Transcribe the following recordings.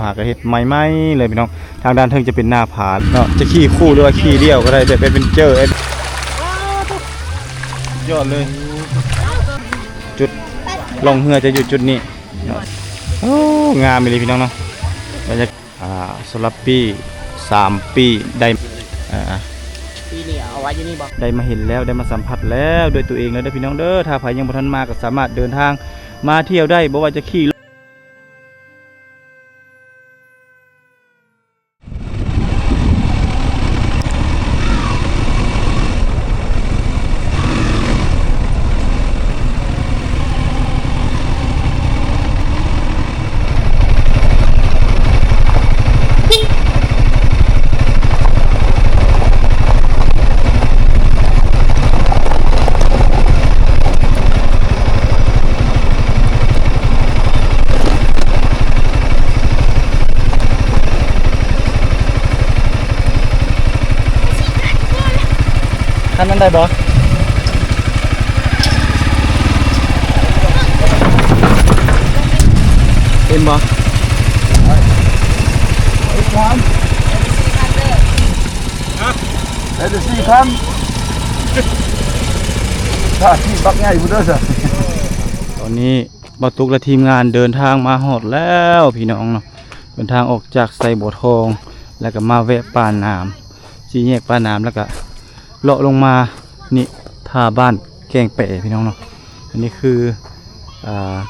หากระเฮ็ดใหม่ๆเลยพี่น้องทางด้านเทิงจะเป็นหน้าผาเนาะจะขี่คู่หรือว่าขี่เดี่ยวก็ได้แบบเป็นเจอร์ยอดเลยจุดลงเรือจะอยู่จุดนี้โอ้งามเลยพี่น้องเนาะบรรยากาศสลับปี3 ปีได้ปีนี้เอาไว้อยู่นี่บ่ได้มาเห็นแล้วได้มาสัมผัสแล้วด้วยตัวเองเลยได้พี่น้องเด้อถ้าใครยังบ่ทันมาก็สามารถเดินทางมาเที่ยวได้บ่ว่าจะขี่คันนั้นได้บ่เต็มบ่ได้จะ4,000ถ้าที่บักใหญ่พุ่นเด้อซะตอนนี้บ่าวตุกและทีมงานเดินทางมาฮอดแล้วพี่น้องเนาะเดินทางออกจากไซบัวทองแล้วก็มาแวะป่าน้ำสี่แยกป่าน้ำแล้วก็เลาะลงมานี่ท่าบ้านแกงเป๋พี่น้องเนาะอันนี้คือ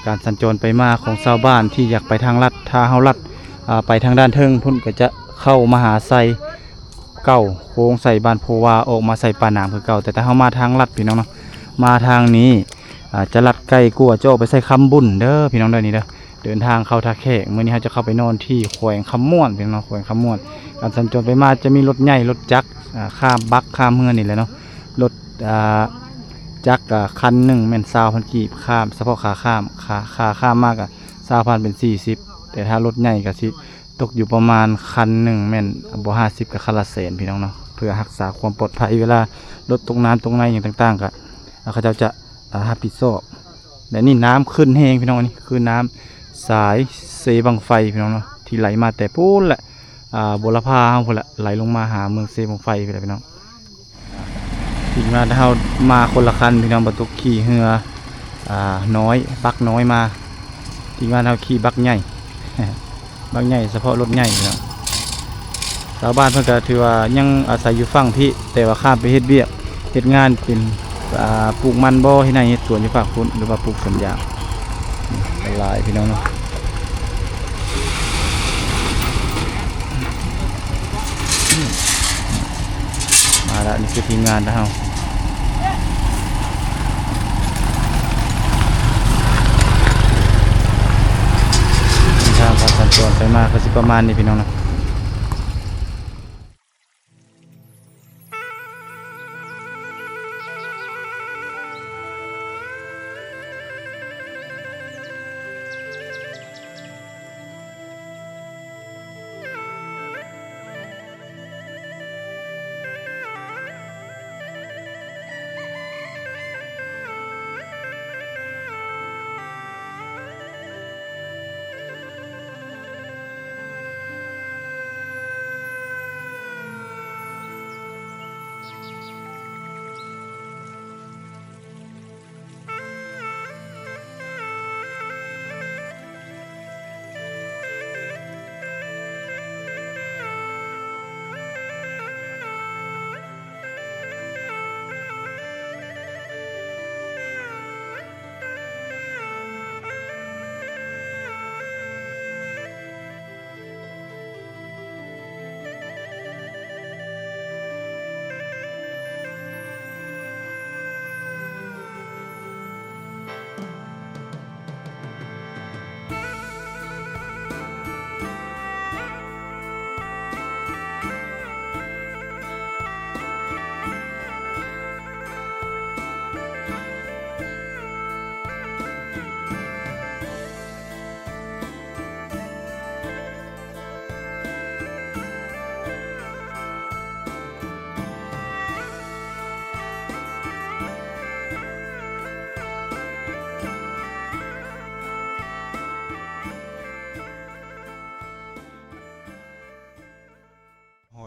การสัญจรไปมาของชาวบ้านที่อยากไปทางลัดถ้าเฮาลัดไปทางด้านเทิงพุ่นก็จะเข้ามหาไซเก่าโค้งใส่บ้านโพวาออกมาใส่ป่าน้ำคือเก่าแต่ถ้าเฮามาทางลัดพี่น้องเนาะมาทางนี้จะลัดไกลกลัวจะออกไปใส่คำบุญเด้อพี่น้องเด้อนี่เด้อเดินทางเข้าท่าแขกเมื่อนี้เราจะเข้าไปนอนที่แขวงคำม่วนพี่น้องแขวงคำม่วนการสัญจรไปมาจะมีรถใหญ่รถจักรข้ามบักข้ามเมืองนี่แหละเนาะรถจักรคันหนึ่งแม่น20,000 กีบข้ามเฉพาะขาข้ามขาข้ามมากอ่ะ20,000เป็น40แต่ถ้ารถใหญ่ก็สิตกอยู่ประมาณคันหนึ่งแม่นบ่50กับคันละ100,000พี่น้องเนาะเพื่อรักษาความปลอดภัยเวลารถตกน้ำตกในอย่างต่างๆก็เขาจะรับผิดชอบและนี่น้ำขึ้นแห้งพี่น้องนี่คือน้ำสายเซบังไฟพี่น้องเนาะที่ไหลมาแต่ปูนแหละบุรพาพุ่นละไหลลงมาหาเมืองเซบังไฟไปเลยพี่น้องทีมงานเรามาคนละคันพี่น้องบรรทุกขี่เรือน้อยบักน้อยมาทีมงานเราขี่บักใหญ่ บักใหญ่เฉพาะรถใหญ่พี่น้องชาวบ้านเพิ่นก็ถือว่ายังอาศัยอยู่ฝั่งพี่แต่ว่าข้ามไปเฮ็ดเวียกเฮ็ดงานเป็นปลูกมันบ่ที่ไหนเฮ็ดสวนอยู่ฝากพุ่นหรือว่าปลูกสวนยางหลายพี่น้องเนาะมาแล้วนี่คือทีมงานนะเฮาทางการสัญจรไปมาก็สิประมาณนี้พี่น้องนะ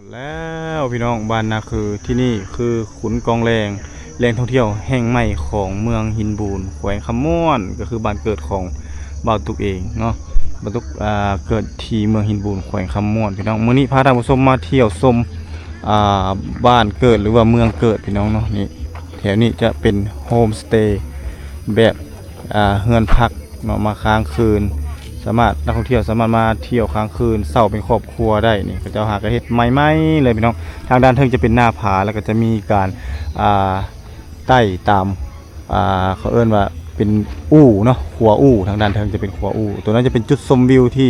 ดแล้วพี่น้องบ้านนาคือที่นี่คือขุนกองแรงแหล่งท่องเที่ยวแห่งใหม่ของเมืองหินบูนแขวงคำม่วนก็คือบ้านเกิดของบ่าวตุกเองเนาะบ่าวตุกเกิดที่เมืองหินบูนแขวงคำม่วนพี่น้องมื้อนี้พาท่านผู้ชมมาเที่ยวชมบ้านเกิดหรือว่าเมืองเกิดพี่น้องเนาะนี่แถวนี้จะเป็นโฮมสเตย์แบบเฮือนพักเนาะมาค้างคืนสามารถนักท่องเที่ยวสามารถมาเที่ยวค้างคืนเช่าเป็นครอบครัวได้นี่ก็จะหากระเฮ็ดใหม่ๆเลยพี่น้องทางด้านเทิงจะเป็นหน้าผาแล้วก็จะมีการไต่ตามเขาเอิ้นว่าเป็นอู่เนาะขัวอู่ทางด้านเทิงจะเป็นขัวอู่ตัวนั้นจะเป็นจุดชมวิวที่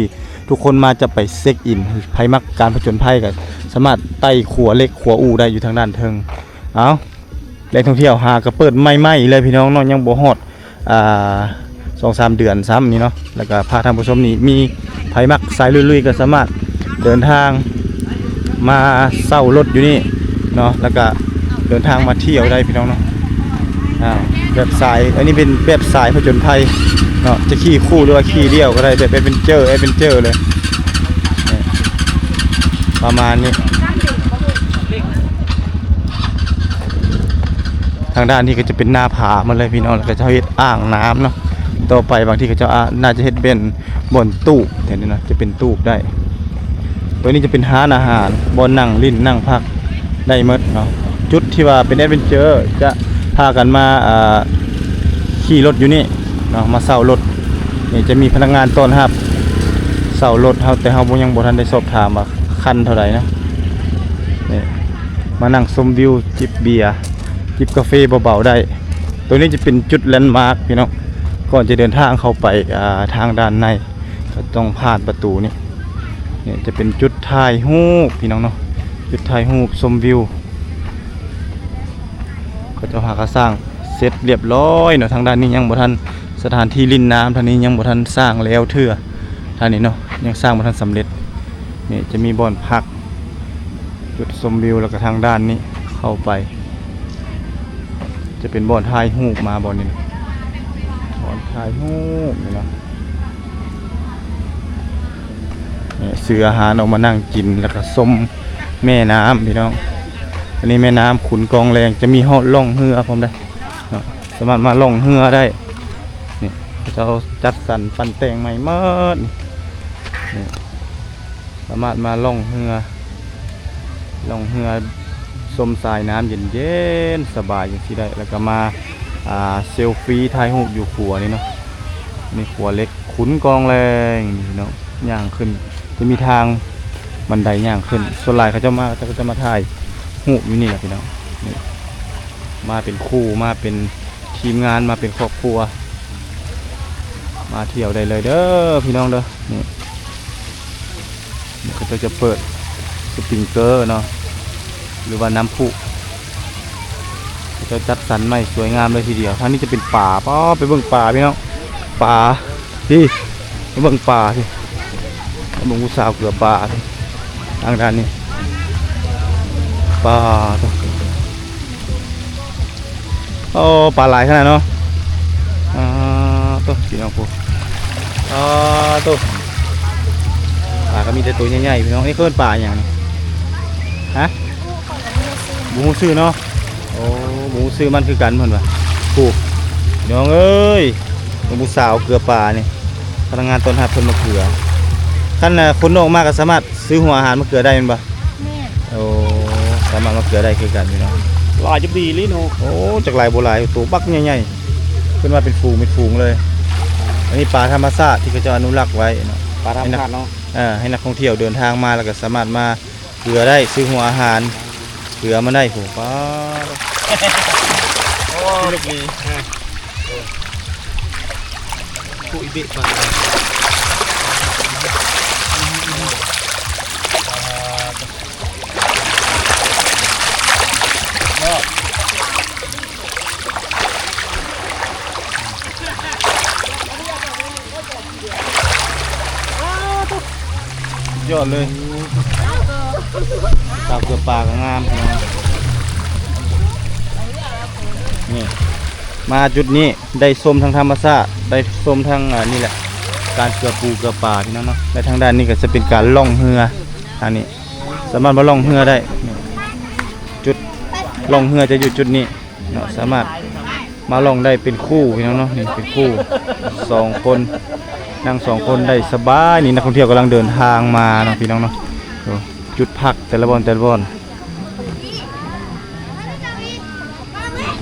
ทุกคนมาจะไปเช็คอินใครมักการผจญภัยก็สามารถไต่ขัวเล็กขัวอู่ได้อยู่ทางด้านเทิงเอาแหล่งท่องเที่ยวหากระเปิดใหม่ๆเลยพี่น้องเนาะยังบ่ฮอด2-3 เดือนซ้ำนี่เนาะแล้วก็พาท่านผู้ชมนี่มีไผมักสายลุยๆก็สามารถเดินทางมาเช่ารถอยู่นี่เนาะแล้วก็เดินทางมาเที่ยวได้พี่น้องเนาะแบบสายอันนี้เป็นแบบสายผจญภัยเนาะจะขี่คู่หรือว่าขี่เดี่ยวก็ได้แบบแอดเวนเจอร์เลยประมาณนี้ทางด้านนี้ก็จะเป็นหน้าผามันเลยพี่น้องแล้วก็จะเฮ็ดอ่างน้ำเนาะต่อไปบางที่ก็จะน่าจะเฮ็ดเป็นบ่อนตู้แถวนี้นะจะเป็นตู้ได้ตัวนี้จะเป็นร้านอาหารบ่อนนั่งลิ้นนั่งพักได้หมดเนาะจุดที่ว่าเป็นแอดเวนเจอร์จะพากันมาขี่รถอยู่นี่เนาะมาเช่ารถนี่จะมีพนักงานต้อนรับเช่ารถเฮาแต่เฮายังบ่ทันได้สอบถามว่าคันเท่าไหร่นะนี่มานั่งชมวิวจิบเบียร์จิบกาแฟเบาๆได้ตัวนี้จะเป็นจุดแลนด์มาร์คพี่น้องก่อนจะเดินทางเข้าไปทางด้านในก็ต้องผ่านประตูนี่เนี่ยจะเป็นจุดถ่ายรูปพี่น้องเนาะจุดถ่ายรูปชมวิวก็จะหากสร้างเสร็จเรียบร้อยเนาะทางด้านนี้ยังบ่ทันสถานที่ลิ่นน้ำทางนี้ยังบ่ทันสร้างแล้วเทื่อทางนี้เนาะยังสร้างบ่ทันสำเร็จนี่จะมีบ่อนพักจุดชมวิวแล้วก็ทางด้านนี้เข้าไปจะเป็นบ่อนถ่ายรูปมาบ่อนนี้บ่อนถ่ายรูปนี่เนาะนี่ซื้ออาหารออกมานั่งกินแล้วก็ชมแม่น้ำพี่น้องอันนี้แม่น้ำขุนกองแรงจะมีห้องล่องเรือพร้อมได้สามารถมาล่องเรือได้นี่จะจัดสรรปั่นแต่งใหม่เมิดนี่สามารถมาล่องเรือชมสายน้ำเย็นๆสบายอย่างที่ได้แล้วก็มาเซลฟี่ถ่ายรูปอยู่ขัวนี่เนาะนี่ขัวเล็กขุนกองแรงนี่เนาะย่างขึ้นจะมีทางบันไดย่างขึ้นส่วนหลายเขาจะมาถ่ายรูปอยู่นี่แหละพี่น้องนี่มาเป็นคู่มาเป็นทีมงานมาเป็นครอบครัวมาเที่ยวได้เลยเด้อพี่น้องเด้อนี่เขาจะเปิดสปริงเกอร์เนาะหรือว่าน้ำพุจะจัดสรรใหม่สวยงามเลยทีเดียวท่างนี้จะเป็นป่าไปเบิ่งป่าพี่น้องป่าที่ไปเบิ่งป่าที่ไปเบิ่งผู้สาวเกลือป่าทางด้านนี้ป่าโอ้ป่าหลายขนาดเนาะตัวพี่น้องพวกตัวป่าก็มีแต่ตัวใหญ่ๆพี่น้องไอ้เกินป่าอย่างนี้ฮะหมูซื้อเนาะโอ้หมูซื้อมันคือกันเหมือนว่าผูกน้องเอ้ยหมูสาวเกลือป่านี่พนักงานต้นหับคนมาเกลือขั้นคนออกมาก็สามารถซื้อหัวอาหารมาเกลือได้เป็นปะโอ้สามารถมาเกลือได้คือกันพี่น้องลอยจะดีลิโนโอ้จากลายโบราณตัวบักใหญ่ๆขึ้นมาเป็นฝูงเลยอันนี้ป่าธรรมชาติที่เขาจะอนุรักษ์ไว้เนาะปลาธรรมชาติเนาะให้นักท่องเที่ยวเดินทางมาแล้วก็สามารถมาเกลือได้ซื้อหัวอาหารเกลือมาได้ผมป้าโอ้ลูกนี้คุยเบ็ดปลายอดเลยสาวเกลือป่าก็งามนี่มาจุดนี้ได้ชมทางธรรมชาติได้ชมทางนี่แหละการเกลือปูเกลือป่าพี่น้องเนาะและทางด้านนี้ก็จะเป็นการล่องเรือทางนี้ สามารถมาล่องเรือได้นี่จุดล่องเรือจะอยู่จุดนี้เนาะสามารถมาล่องได้เป็นคู่พี่น้องเนาะนี่เป็นคู่2คนนั่ง2คนได้สบายนี่นักท่องเที่ยวกำลังเดินทางมาเนาะพี่น้องเนาะดูจุดพักแต่ละบอนธ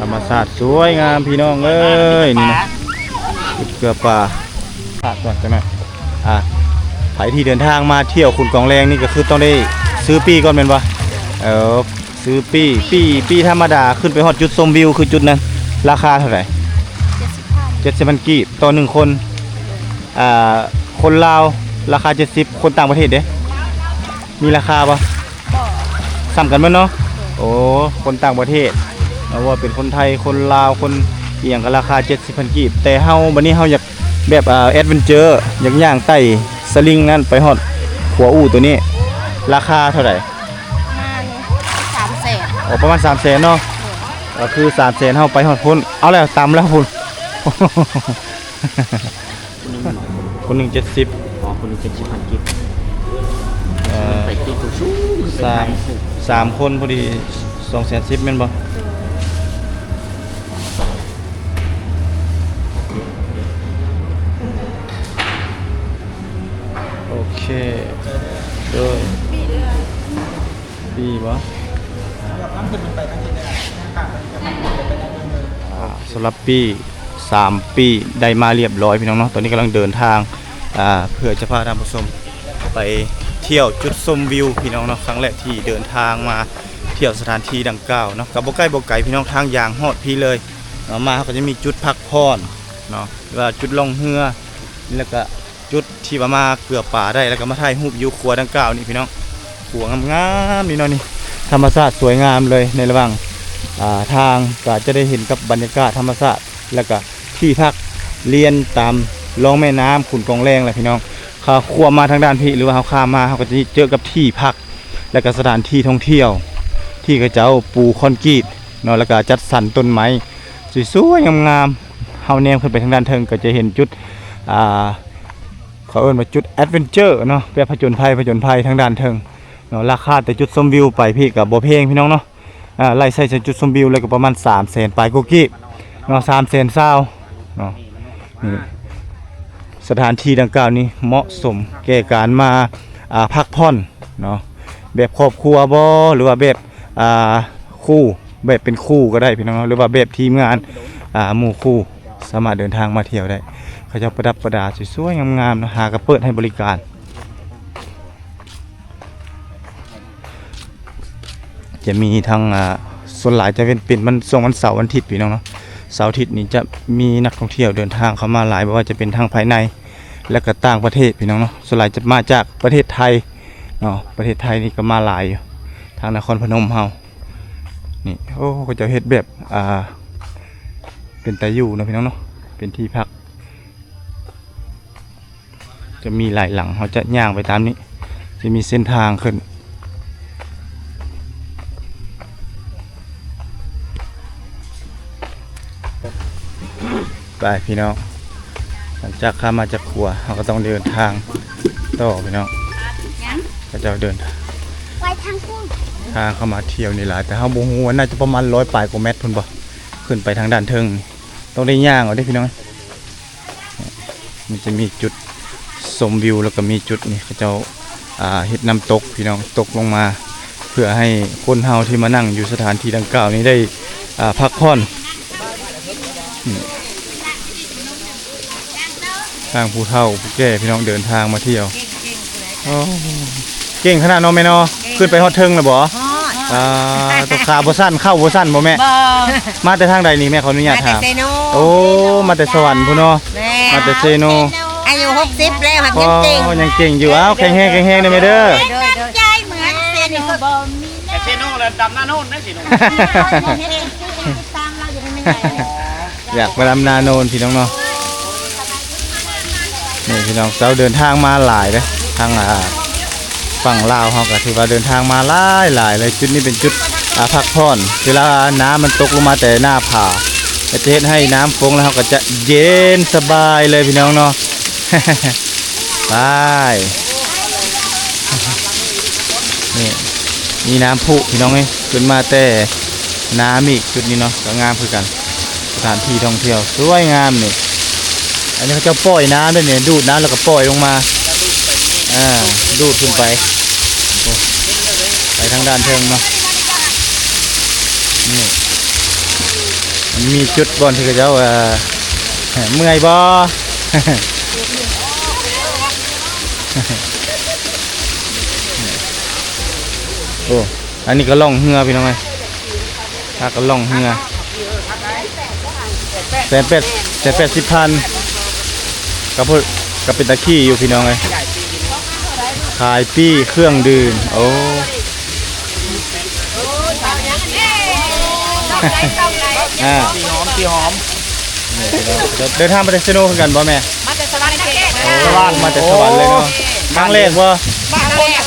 รรมชาติสวยงามพี่น้องเอ้ยนี่นะจุดเกลือป่าพักก่อนจังหน่อยใครที่เดินทางมาเที่ยวขุนกองแรงนี่ก็คือต้องได้ซื้อปีก่อนเป็นปะซื้อปีธรรมดาขึ้นไปฮอดจุดชมวิวคือจุดนั้นราคาเท่าไหร่70,000กีบต่อ1คนคนลาวราคา70คนต่างประเทศเด้มีราคาปะซ้ำกันมั้ยเนาะโอ้คนต่างประเทศเอาว่าเป็นคนไทยคนลาวคนเอียงก็ราคา70,000กีบแต่เฮาบัดนี้เฮาอยากแบบแอดเวนเจอร์อยากย่างไต่สลิงนั่นไปฮอดหัวอู่ตัวนี้ราคาเท่าไหร่ประมาณ 300,000 เนาะก็คือ 300,000เฮาไปฮอดพุ่นเอาแล้วตามแล้วพุ่น คนหนึ่ง70อ๋อคนหนึง70,000กิโลไปที่ตัวชู้ สามคนพอดี210,000แม่นบ่โอเคเด้อปีบ่สำหรับปี3ปีได้มาเรียบร้อยพี่น้องเนาะตอนนี้กำลังเดินทางเพื่อจะพาท่านผู้ชมไปเที่ยวจุดชมวิวพี่น้องเนาะครั้งแรกที่เดินทางมาเที่ยวสถานที่ดังกล่าวเนาะกับบ่ใกล้บ่ไกลพี่น้องทางอย่างฮอดพี่เลยมาเขาก็จะมีจุดพักผ่อนเนาะว่าจุดล่องเรือแล้วก็จุดที่ว่ามาเกลือป่าได้แล้วก็มาถ่ายรูปอยู่ครัวดังกล่าวนี่พี่น้องครัวงามๆนี่เนาะนี่ธรรมชาติสวยงามเลยในระหว่างทางก็จะได้เห็นกับบรรยากาศธรรมชาติแล้วก็ที่พักเรียนตามลองแม่น้ำขุนกองแรงแหละพี่น้องเขาขัวมาทางด้านพี่หรือว่าเขาข้ามมาเขาก็จะเจอกับที่พักและก็สถานที่ท่องเที่ยวที่เขาเจ้าปูคอนกรีตเนาะแล้วก็จัดสรรต้นไม้สวยๆงามๆเฮาแนมขึ้นไปทางด้านเทิงก็จะเห็นจุดเขาเอิ้นว่าจุดแอดเวนเจอร์เนาะแบบผจญภัยทางด้านเทิงเนาะราคาแต่จุดชมวิวไปพี่กับบ่แพงพี่น้องเนาะไล่ใส่จุดชมวิวเลยก็ประมาณ300,000ปลายกุ๊กกี้เนาะ300,000เศร้าเนาะนี่สถานที่ดังกล่าวนี้เหมาะสมแก่การมาพักผ่อนเนาะแบบครอบครัวบ่หรือว่าแบบคู่แบบเป็นคู่ก็ได้พี่น้องหรือว่าแบบทีมงานหมู่คู่สามารถเดินทางมาเที่ยวได้เขาจะประดับประดาสวยๆงามๆนะหากระเปิดให้บริการจะมีทั้งส่วนหลายจะเป็นมันส่งวันเสาร์วันอาทิตย์พี่น้องเนาะเสาร์อาทิตย์นี้จะมีนักท่องเที่ยวเดินทางเข้ามาหลายไม่ว่าจะเป็นทางภายในและก็ต่างประเทศพี่น้องเนาะส่วนหลายจะมาจากประเทศไทยเนาะประเทศไทยนี่ก็มาหลายอยู่ทางนครพนมเฮานี่โอ้ก็จะเฮ็ดแบบเป็นตาอยู่นะพี่น้องเนาะเป็นที่พักจะมีหลายหลังเขาจะย่างไปตามนี้จะมีเส้นทางขึ้นไปพี่น้องหลังจากข้ามมาจากครัวเราก็ต้องเดินทางต่อพี่น้องก็จะเดินไปทางเข้ามาเที่ยวนี่แหละแต่เขาบ่ฮู้ว่าน่าจะประมาณ100 ปลายกว่าเมตรพุ่นบ่ขึ้นไปทางด้านเทิงต้องได้ย่างเอาได้พี่น้องมันจะมีจุดชมวิวแล้วก็มีจุดนี่เขาเจ้าเฮ็ดน้ำตกพี่น้องตกลงมาเพื่อให้คนเฮาที่มานั่งอยู่สถานที่ดังกล่าวนี้ได้พักผ่อนทางผู้เฒ่าผู้แก่พี่น้องเดินทางมาเที่ยวเก่งขนาดน้องแม่นอขึ้นไปฮอดเทิงแล้วบ่ตัวขาบ่สั้นเข้าบ่สั้นบ่แม่มาแต่ทางใดนี่แม่ขออนุญาตถามโอ้มาแต่สวรรค์พุ่นเนาะมาแต่เซโนอายุ60แล้วหักยังเก่งยังเก่งอยู่อ้าวแข็งแรงได้ไหมเด้อใจเหมือนเซโนบ่มี เซโน่แล้วดำหน้าโน่นนะสิน้องอยากไปดำนาโนนพี่น้องเนาะนี่พี่น้องเราเดินทางมาหลายเลยทางฝั่งลาวเขาก็ถือว่าเดินทางมาหลายเลยจุดนี้เป็นจุดพักผ่อนเวลาน้ำมันตกลงมาแต่หน้าผาจะเห็นให้น้ำฟงแล้วเขาก็จะเย็นสบายเลยพี่น้องเนาะ ไปนี่ มีน้ำพุพี่น้องเอ้ยขึ้นมาแต่น้ำอีกจุดนี้เนาะก็งามคือกันสถานที่ท่องเที่ยวสวยงามนี่อันนี้เขาจะปล่อยน้ำด้วยเนี่ยดูดน้ำแล้วก็ปล่อยลงมาดูดขึ้นไปโอ้ไปทางด้านเทิงเนาะนี่มันมีจุดบอลที่เขาเจ้าเมื่อยบ่ โอ้อันนี้ก็ล่องเหือพี่น้องไงถ้าก็ล่องเหือ180,000กับเป็นตะขี้อยู่พี่น้องไงขายปี้เครื่องดื่มโอ้ ตีหอม เดินทางมาจากเซโนกันบ่แม่ มาแต่สวรรค์เขต สวรรค์มาจากสวรรค์เลยเนาะบ้างแรกบ่ บ้านแรก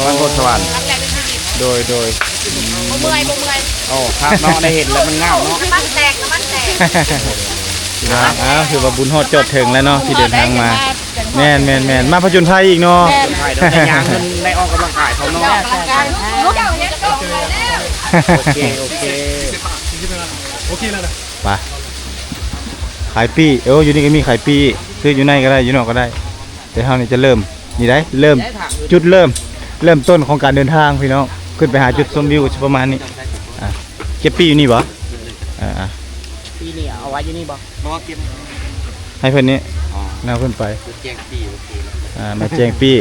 บางคนสวรรค์ บ้านแรกเป็นที่ดิน โดย บ่เมื่อย โอ้ครับเนาะได้เห็นแล้วมันงามเนาะ น้ำมันแตก คือว่าบุญฮอดจอดถึงแล้วเนาะที่เดินทางมาแม่นมาผจญภัยอีกเนาะ ใช่ได้ยางมันได้ออกกำลังกายเขาเนาะ ลูกเจ้าเนี่ยตกเลยแล้ว โอเค ไปขายปี้อยู่นี่ก็มีขายปี้ซื้ออยู่ในก็ได้อยู่นอกก็ได้แต่เฮานี่จะเริ่มนี่ได้เริ่มจุดเริ่มต้นของการเดินทางพี่น้องขึ้นไปหาจุดชมวิวประมาณนี้เก็บปี้อยู่นี่บ่ปีนี้เอาไว้อยู่นี่บ่น้องเก็บ ให้เพิ่นนี้น่าเพิ่นไป แจงปีโอเค มาแจงปี้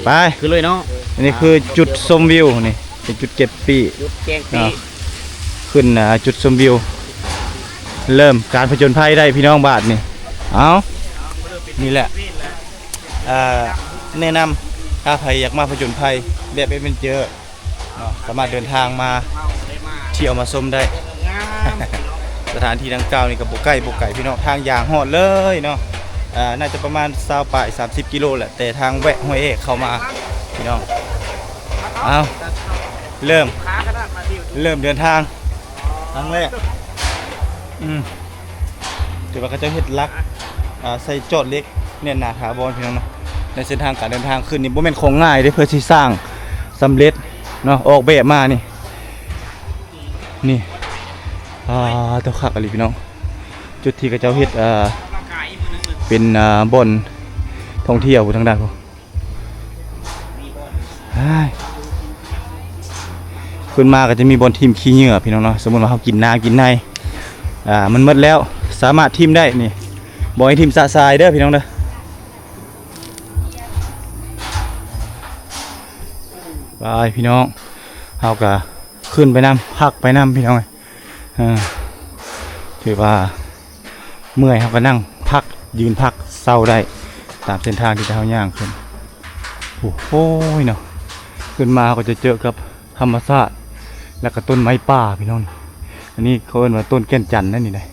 ไป คือเลยเนาะ อันนี้คือจุดชมวิวนี่เป็นจุดเก็บปี้ ยุดแจงปี ขึ้นจุดชมวิวเริ่มการผจญภัยได้พี่น้องบาทนี่เอานี่แหละแนะนำถ้าใครอยากมาผจญภัยแบบเป็นเจอสามารถเดินทางมาเที่ยวมาชมได้ สถานที่ดังกล่าวนี่กับโบไก่พี่น้องทางอย่างหอดเลยเนาะน่าจะประมาณ20 ปลาย 30 กิโลแหละแต่ทางแวะห้วยเอกเข้ามาพี่น้องเอาเริ่มเดินทางครั้งแรกถือว่าเขาจะเฮ็ดลักใส่จอดเล็กเนี่ยหนาถาวรพี่น้องเนาะในเส้นทางการเดินทางขึ้นนี่บ่แม่นของง่ายเด้เพื่อที่สร้างสำเร็จเนาะออกแบบมานี่ตัวขักอะไรพี่น้องจุดที่เขาเจ้าเฮ็ดเป็นบ่อนท่องเที่ยวทางด้านพวกขึ้นมาก็จะมีบ่อนทิมขี้เหงื่อพี่น้องเนาะสมมติว่าเขากินน้ำกินในมันหมดแล้วสามารถทิมได้นี่บ่ให้ทิมสะทรายเด้อพี่น้องเด้อไปพี่น้องเขาก็ขึ้นไปน้ำพักไปน้ำพี่น้องถือว่าเมื่อยเขาก็นั่งพักยืนพักเศร้าได้ตามเส้นทางที่เขาย่างขึ้นโอ้โหเนาะขึ้นมาก็จะเจอกับธรรมชาติแล้วก็ต้นไม้ป่าพี่น้องอันนี้เขาเรียกว่าต้นแก่นจันทร์นั่นนี่เลย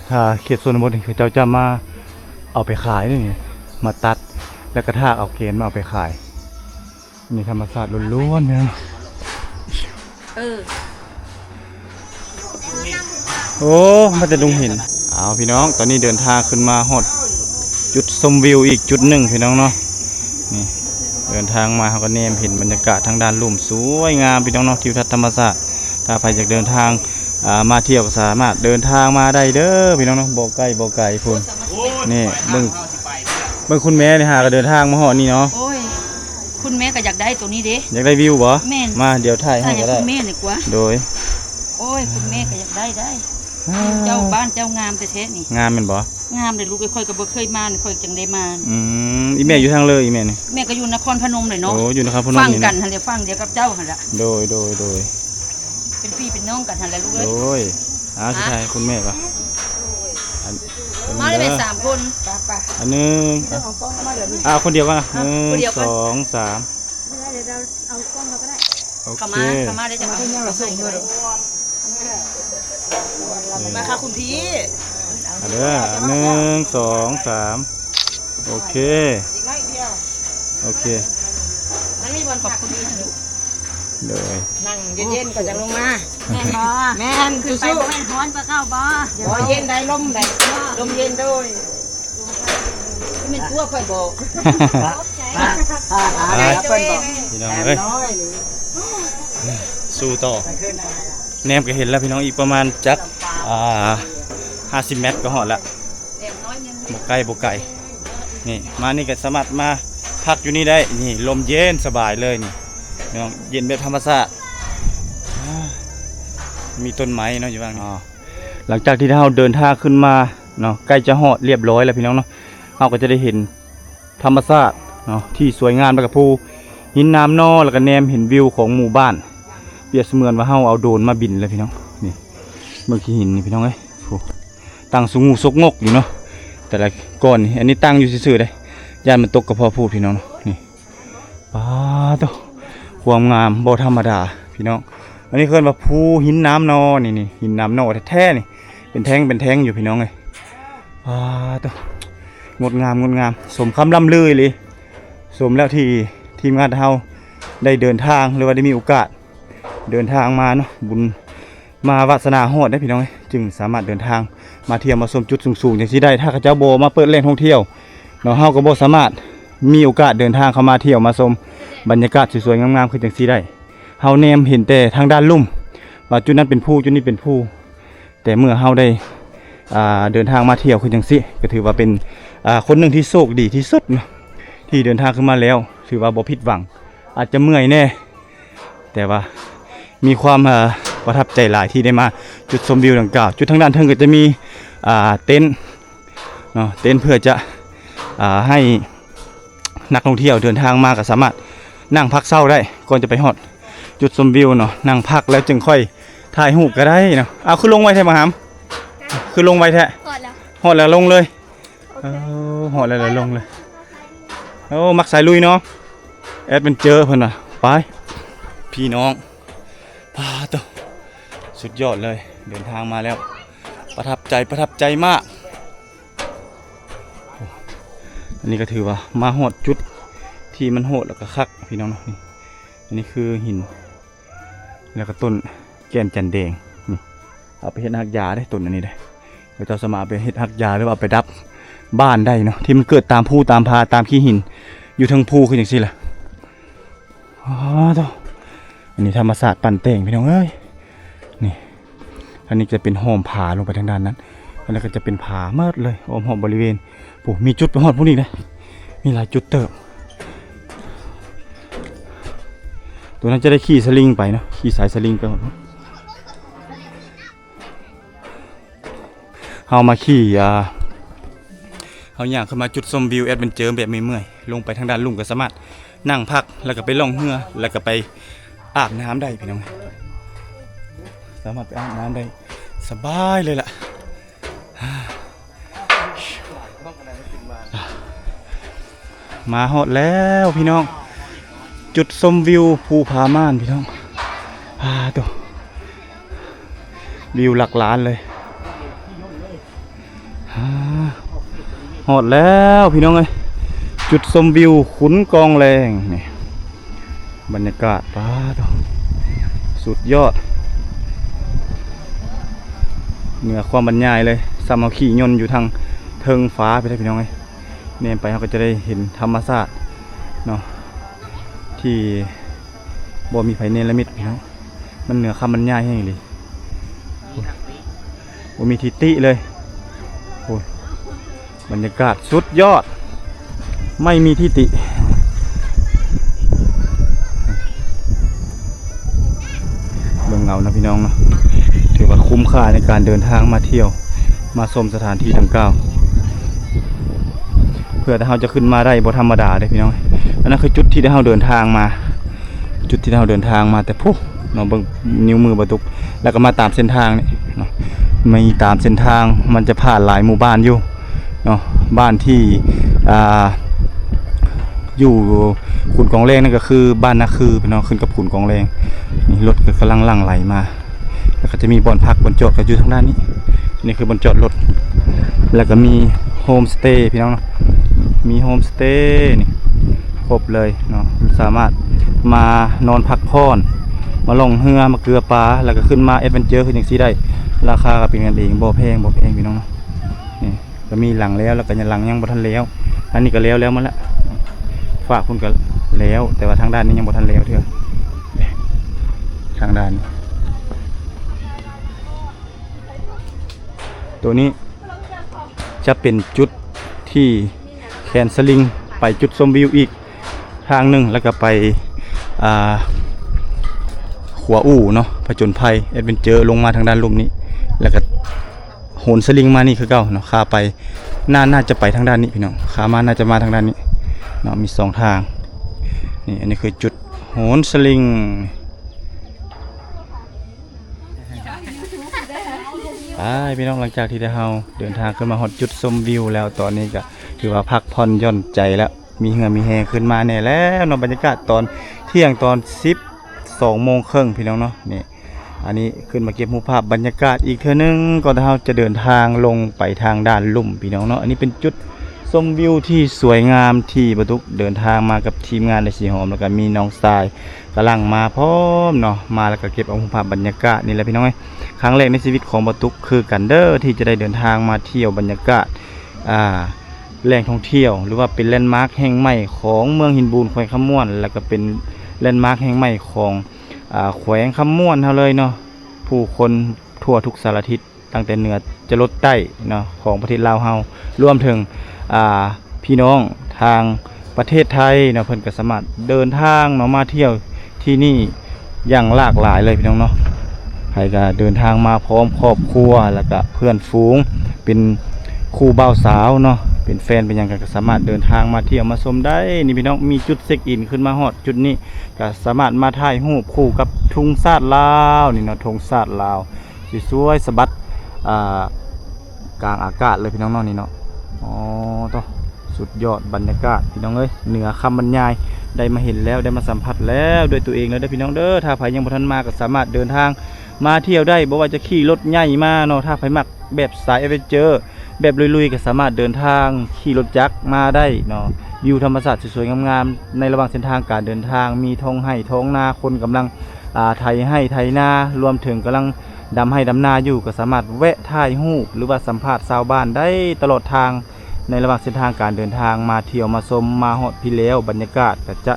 ถ้าเขตชนบทคือเจ้าจะมาเอาไปขายนี่มาตัดแล้วก็ทากเอาเกณฑ์มาเอาไปขายนี่ธรรมชาติล้วนๆเนี่ยโอ้มันจะดุงหินเอาพี่น้องตอนนี้เดินทางขึ้นมาหดจุดชมวิวอีกจุดหนึ่งพี่น้องเนาะนี่เดินทางมาเขาก็เนมเห็นบรรยากาศทางด้านลุ่มสวยงามพี่น้องเนาะทิวทัศน์ธรรมชาติถ้าใครอยากเดินทางมาเที่ยวก็สามารถเดินทางมาได้เด้อพี่น้องเนาะบ่ไกลพุ่นนี่เบิ่งคุณแม่นี่หาก็เดินทางมาหอดนี่เนาะ โอ้ยคุณแม่ก็อยากได้ตัวนี้เด้ อยากได้วิวบ่ แม่น มาเดี๋ยวถ่ายให้ก็ได้ คุณแม่นี่กว่า โดย โอ้ยคุณแม่ก็อยากได้เจ้าบ้านเจ้างามแต่เทศนี่ งามแม่นบ่ งามเลยลูกค่อยก็บ่เคยมานี่ค่อยจังได้มา อีแม่อยู่ทางเลยอีแม่นี่ แม่ก็อยู่นครพนมเลยเนาะ โอ้อยู่นครพนม ฟัง นี่ กั นะ นหั่นแหละฟังเดียวกับเจ้าหั่นล่ะ โดย เป็นพี่เป็นน้องกันหั่นแหละลูกเอ้ย โดยสุดท้ายคุณแม่ป่ะ มาได้เป็น3 คน อันนึงคนเดียวกัน1 คนเดียวกัน 2 3 เดี๋ยวเราเอากล้องเราก็ได้ โอ เข้า เค มาได้จังเอาส่งเพิ่นมาค่ะคุณพี่ เอาเด้อ1 2 3โอเคโอเค มันมีบอลขอบคุณพี่อยู่ โดย นั่งเย็นๆก็จะลงมา แม่นบ่ แม่น คือไป สู้ บ่แม่นฮ้อนปลาเข้าบ่ ๆบ่เย็นได้ลมได้ลมเย็นด้วย ที่มันตัวค่อยบอก เพิ่นบอก พี่น้องเอ้ยสู้ต่อแนมก็เห็นแล้วพี่น้องอีกประมาณจัก50 เมตรก็หอดละ แอบน้อยนึง บกไก่บกไก่นี่มานี่ก็สามารถมาพักอยู่นี่ได้นี่ลมเย็นสบายเลยนี่พี่น้องเย็นแบบธรรมชาติมีต้นไม้เนาะอยู่บ้างนี่หลังจากที่เราเดินทางขึ้นมาเนาะใกล้จะหอดเรียบร้อยแล้วพี่น้องเนาะเราก็จะได้เห็นธรรมชาติเนาะที่สวยงามไปกับภูหินน้ำนอแล้วก็แนมเห็นวิวของหมู่บ้านเปรียบเสมือนว่าเราเอาโดรนมาบินเลยพี่น้องนี่เมื่อกี้หินนี่พี่น้องเอ้ยตั้งสูงงูซกงกอยู่เนาะแต่ละก้อนนี่อันนี้ตั้งอยู่ซื่อๆเลยย่านมันตกกระเพาะพูดพี่น้องนี่ป้าตัวความงามบ่ธรรมดาพี่น้องอันนี้เคลื่อนว่าภูหินน้ำนอนี่หินน้ำนอแท้ๆนี่เป็นแท่งอยู่พี่น้องเลยป้าตัวงดงามสมคำล่ำลือเลยสมแล้วที่ทีมงานเราได้เดินทางหรือว่าได้มีโอกาสเดินทางมาเนาะบุญมาวาสนาฮอดได้พี่น้องจึงสามารถเดินทางมาเที่ยวมาชมจุดสูงๆอย่างที่ได้ถ้าข้าเจ้าโบมาเปิดแหล่งท่องเที่ยวเนาะเฮาก็บ่สามารถมีโอกาสเดินทางเข้ามาเที่ยวมาชมบรรยากาศสวยๆงามๆคือจังซี่ได้เฮาแนมเห็นแต่ทางด้านลุ่มว่าจุดนั้นเป็นภูจุดนี้เป็นภูแต่เมื่อเฮาได้เดินทางมาเที่ยวคือจังซี่ก็ถือว่าเป็นคนหนึ่งที่โชคดีที่สุดเนาะที่เดินทางขึ้นมาแล้วถือว่าบ่ผิดหวังอาจจะเมื่อยแน่แต่ว่ามีความประทับใจหลายที่ได้มาจุดชมวิวดังกล่าวจุดทางด้านเทิงก็จะมีเต็นท์เนาะเต็นท์เพื่อจะให้นักท่องเที่ยวเดินทางมาก็สามารถนั่งพักเช้าได้ก่อนจะไปฮอดจุดชมวิวเนาะนั่งพักแล้วจึงค่อยถ่ายรูปก็ได้เนาะเอาขึ้นลงไว้แท้มาหามขึ้นลงไว้แท้ฮอดแล้วลงเลยฮอดแล้วลงเลยโอ้มักสายลุยเนาะแอดเป็นเจอเพิ่นน่ะไปพี่น้องพาตัวสุดยอดเลยเดินทางมาแล้วประทับใจมากอันนี้ก็ถือว่ามาโหดจุดที่มันโหดแล้วก็คักพี่น้องนี่อันนี้คือหินแล้วก็ต้นแก่นจันแดงนี่เอาไปเฮ็ดหักยาได้ต้นอันนี้ได้เดี๋ยวเราสามารถไปเฮ็ดหักยาหรือว่าไปดับบ้านได้เนาะที่มันเกิดตามภูตามพาตามขี้หินอยู่ทั้งภูคืออย่างซี่แหละตัวอันนี้ธรรมศาสตร์ปั่นแต่งพี่น้องเอ้ยนี่อันนี้จะเป็นหอมผาลงไปทางด้านนั้นแล้วก็จะเป็นผาเมิดเลยอ้อมหอมบริเวณโอ้มีจุดไปหอดพวกนี้นะมีหลายจุดเติบตัวนั้นจะได้ขี่สลิงไปเนาะขี่สายสลิงไปหมดเอามาขี่เอาอย่างขึ้นมาจุดชมวิวแอดเวนเจอร์แบบไม่เมื่อยลงไปทางด้านลุ่มก็สามารถนั่งพักแล้วก็ไปล่องเรือแล้วก็ไปอาบน้ำได้พี่น้องสามารถไปอาบน้ำได้สบายเลยล่ะมาฮอดแล้วพี่น้องจุดชมวิวภูผาม่านพี่น้องตัววิวหลักล้านเลยฮอดแล้วพี่น้องเอ้ยจุดชมวิวขุนกองแรงนี่บรรยากาศตัวสุดยอดเหนือความบรรยายเลยสามเอาขี่ยนต์อยู่ทางเทิงฟ้าไปได้พี่น้องเอ้ยเนี่ยไปเราก็จะได้เห็นธรรมชาติเนาะที่บ่มีไผเนรมิตพี่น้องมันเหนือคำบรรยายให้เลยบ่มีทิติเลยโอ้บรรยากาศสุดยอดไม่มีทิติเบิ่งเงานะพี่น้องเนาะถือว่าคุ้มค่าในการเดินทางมาเที่ยวมาชมสถานที่ดังกล่าวเพื่อถ้าเราจะขึ้นมาได้บ่ธรรมดาเลยพี่น้องอันนั้นคือจุดที่เราเดินทางมาแต่ผู้เนาะเบิ่งนิ้วมือประตุกแล้วก็มาตามเส้นทางนี่เนาะไม่ตามเส้นทางมันจะผ่านหลายหมู่บ้านอยู่เนาะบ้านที่อยู่ขุนกองแรงนั่นก็คือบ้านนาคือพี่น้องขึ้นกับขุนกองแรงนี่รถก็กำลังหลั่งไหลมาแล้วก็จะมีบ่อนพักบ่อนจอดก็อยู่ทางด้านนี้นี่คือบ่อนจอดรถแล้วก็มีโฮมสเตย์พี่น้องเนาะมีโฮมสเตย์นี่ครบเลยเนาะสามารถมานอนพักผ่อนมาล่องเรือมาเกลือปลาแล้วก็ขึ้นมาแอดเวนเจอร์ขึ้นอย่างซี่ได้ราคาก็เป็นกันเองบ่แพงพี่น้องเนาะนี่ก็มีหลังแล้วก็ยังหลังยังบ่ทันแล้วอันนี้ก็แล้วมาแล้วฝากคุณกับ แล้วแต่ว่าทางด้านนี้ยังบ่ทันแล้วเด้อทางด้านตัวนี้จะเป็นจุดที่แคนสลิงไปจุดชมวิวอีกทางหนึ่งแล้วก็ไปขัวอู่เนาะผจญภัยแอดเวนเจอร์ลงมาทางด้านลุ่มนี้แล้วก็โหนสลิงมานี่คือเก่าเนาะขาไปน่าจะไปทางด้านนี้พี่น้องขามาน่าจะมาทางด้านนี้เนาะมี2ทางนี่อันนี้คือจุดโหนสลิงไปพี่น้องหลังจากที่ได้เฮาเดินทางขึ้นมาฮอดจุดชมวิวแล้วตอนนี้ก็ถือว่าพักผ่อนหย่อนใจแล้วมีเหงื่อมีแฮขึ้นมาแน่แล้วเนาะบรรยากาศตอนเที่ยงตอน12 โมงครึ่งพี่น้องเนาะนี่อันนี้ขึ้นมาเก็บรูปภาพบรรยากาศอีกเทื่อนึงก่อนที่เราจะเดินทางลงไปทางด้านลุ่มพี่น้องเนาะอันนี้เป็นจุดชมวิวที่สวยงามที่บรรทุกเดินทางมากับทีมงานในสีหอมแล้วก็มีน้องทรายกำลังมาพร้อมเนาะมาแล้วก็เก็บเอารูปภาพบรรยากาศนี่แหละพี่น้องเอ้ยครั้งแรกในชีวิตของบรรทุกคือกันเด้อที่จะได้เดินทางมาเที่ยวบรรยากาศแหล่งท่องเที่ยวหรือว่าเป็นแลนด์มาร์คแห่งใหม่ของเมืองหินบูนแขวงคำม่วนแล้วก็เป็นแลนด์มาร์คแห่งใหม่ของแขวงคำม่วนเฮาเลยเนาะผู้คนทั่วทุกสารทิศตั้งแต่เหนือจะลดใต้เนาะของประเทศลาวเฮารวมถึงพี่น้องทางประเทศไทยเนาะเพิ่นก็สามารถเดินทางเนาะมาเที่ยวที่นี่อย่างหลากหลายเลยพี่น้องเนาะใครก็เดินทางมาพร้อมครอบครัวแล้วก็เพื่อนฝูงเป็นคู่บ่าวสาวเนาะเป็นแฟนเป็นอย่างก็สามารถเดินทางมาเที่ยวมาชมได้นี่พี่น้องมีจุดเช็คอินขึ้นมาฮอดจุดนี้ก็สามารถมาถ่ายรูปคู่กับทุ่งชาติลาวนี่เนาะทุ่งชาติลาวสวยๆสะบัดกลางอากาศเลยพี่น้องเนาะนี่เนาะอ๋อต่อสุดยอดบรรยากาศพี่น้องเอ้ยเหนือคำบรรยายได้มาเห็นแล้วได้มาสัมผัสแล้วด้วยตัวเองแล้วได้พี่น้องเด้อถ้าใครยังบ่ทันมาก็สามารถเดินทางมาเที่ยวได้บ่ว่าจะขี่รถใหญ่มาเนาะถ้าใครมักแบบสายแอดเวนเจอร์แบบลุยๆก็สามารถเดินทางขี่รถจักรมาได้เนาะวิวธรรมชาติสวยๆงามๆในระหว่างเส้นทางการเดินทางมีท้องไร่ท้องนาคนกำลังไถให้ไถนารวมถึงกำลังดำให้ดำนาอยู่ก็สามารถแวะถ่ายรูปหรือว่าสัมภาษณ์ชาวบ้านได้ตลอดทางในระหว่างเส้นทางการเดินทางมาเที่ยวมาชมมาฮอดพี่แล้วบรรยากาศก็จะ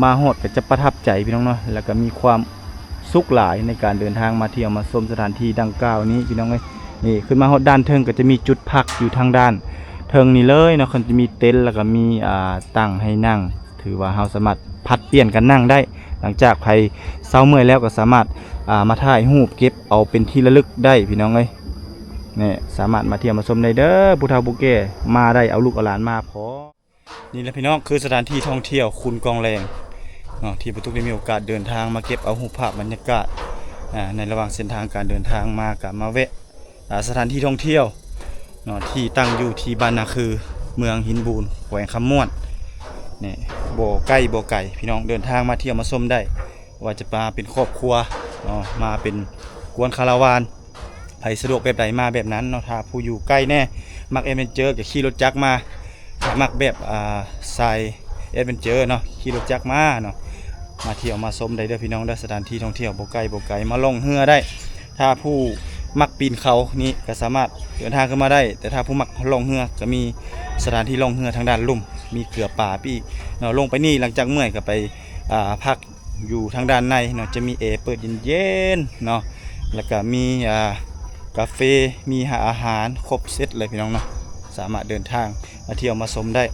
มาฮอดก็จะประทับใจพี่น้องเนาะแล้วก็มีความสุขหลายในการเดินทางมาเที่ยวมาชมสถานที่ดังกล่าวนี้พี่น้องเอ้ยนี่ขึ้นมาฮอดด้านเทิงก็จะมีจุดพักอยู่ทางด้านเทิงนี่เลยเนาะมันจะมีเต็นท์แล้วก็มีตั้งให้นั่งถือว่าเราสามารถผัดเปลี่ยนกันนั่งได้หลังจากใครเศร้าเมื่อยแล้วก็สามารถมาถ่ายรูปเก็บเอาเป็นที่ระลึกได้พี่น้องเอ้ยนี่สามารถมาเที่ยวมาชมได้เด้อผู้เฒ่าผู้แก่มาได้เอาลูกเอาหลานมาพอนี่แหละพี่น้องคือสถานที่ท่องเที่ยวคุณกองแรงที่บรรทุกได้มีโอกาสเดินทางมาเก็บเอารูปภาพบรรยากาศในระหว่างเส้นทางการเดินทางมากับมาแวะสถานที่ท่องเที่ยวที่ตั้งอยู่ที่บ้านนาคือเมืองหินบูนแขวงคำม่วนนี่บ่ใกล้บ่ไกลพี่น้องเดินทางมาเที่ยวมาชมได้ว่าจะมาเป็นครอบครัวมาเป็นกวนคาราวานใครสะดวกแบบใดมาแบบนั้นเนาะถ้าผู้อยู่ใกล้แน่มักแอดเวนเจอร์ก็ขี่รถจักรมามักแบบสายแอดเวนเจอร์เนาะขี่รถจักรมาเนาะมาเที่ยวมาชมได้เด้อพี่น้องได้สถานที่ท่องเที่ยวบ่ไกลมาลงเรือได้ถ้าผู้มักปีนเขานี่ก็สามารถเดินทางขึ้นมาได้แต่ถ้าผู้มักลงเรือก็มีสถานที่ลงเรือทางด้านลุ่มมีเกลือป่าปีเนาะลงไปนี่หลังจากเมื่อยก็ไปพักอยู่ทางด้านในเนาะจะมีเปิดเย็นๆเนาะแล้วก็มีกาแฟมีอาหารครบเซตเลยพี่น้องเนาะสามารถเดินทางมาเที่ยวมาชมได้